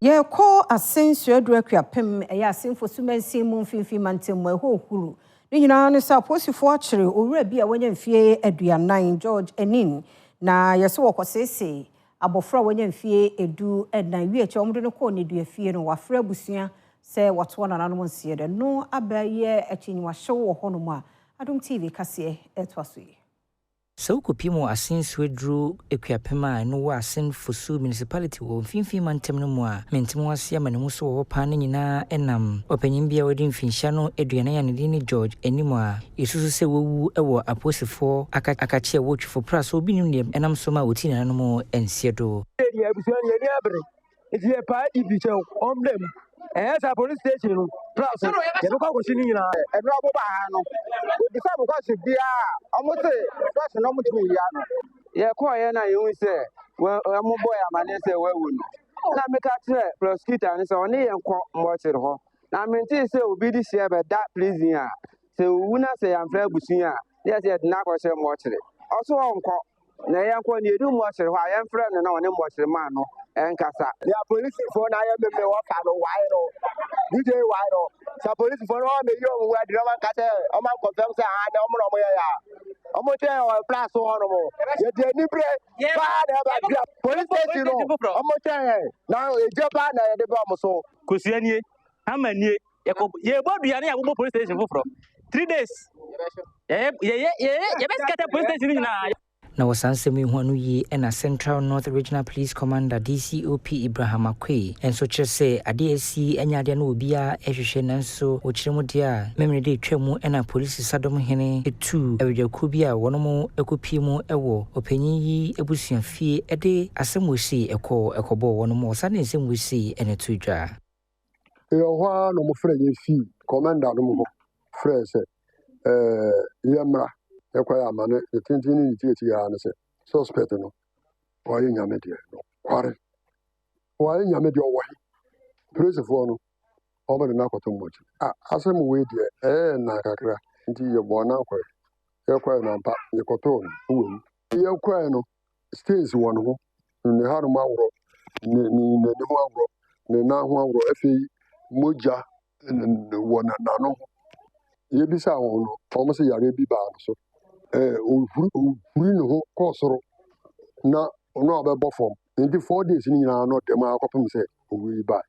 Ye call Assin Swedru Akuapem Assin for sumensi mu mfimfi mantem ho huru. Ni nyina ne sa posifo akire owura bi a wanya mfie aduanan George Enin na yeso wokosese abofra wanya mfie edu na wieche omdo ne ko ne duafie no wafra busua se wato na nanom nsie de no abaye akinwa hyewo ho no mu a Adom TV kase etwasoye. So kupimo Assin Swedru Akuapem no wa Assin Fosu municipality wo mfimfi mantem no mu a mentimo ase amane so wo pa ne nyina enam opanyin bia wodi mfinhya no aduane ya ne din George Enim a isusu se wowu ewo aposifo akache wotwifo pras obi nim ne enam so ma woti na no mu ensiedo ya busuan ye ni abre enti e pa di bi che omdem sa police station pras ye ko ko sini nyina e no abo ba ha no di fa bo kwase bia omote kwase no mutumi ya no ye ko ye na ye hu se mo boy amane se wawu no na me ka tre prosecutor ni se oni ye nko mo chire ho na me nti se obi di se be da prison a se wu na se yam fra busuan a ye se na ko se mo chire oso nko na ye nko ni edu mo chire ho a ye fra no na oni mo chire ma no enkasa ya police for na ye me wo fa no why no DJ why no sa police for no me yo we di man ka se o man confirm say na o mo ya o mo che o place ho no mo ye de ni bre ba na ba police station no o mo che na e je ba na ye de ba mo so kusianie amanie ye boduane ya wo police station for 3 days ye beskata police station na na wasansemi hu anu yi na Central North Regional Police Commander DCOP Ibrahim Akwe enso kyerse ade asi anyade na obia ehwehwe nanso okiremu de a memre de twemu na police sadom hene etu ewjaku bi a wonom ekopi mu ewo opanyin yi ebusuan fie ede asemosi ekobo wonom osane asemosi ene tudwa ho no mo frɛ ye fi commander no mo frɛ se yemra ekwaya amane etintini nitieti ya ne se suspect no wa ye nyame de no kware wa ye nyame de owahi police for no obo na kwato mochi asem we de na kakra nti ye bona kwa ye kwa na mpa ye kwato no ye kwa no stays won ho ne haru mawro ni ho awro ne na ho awro afei moja wona na no ye bisa ho no omo se yare bi ba no so uri no ho kosoro na ono abebo form enti 4 days ni nyina no dem akopem se owi ba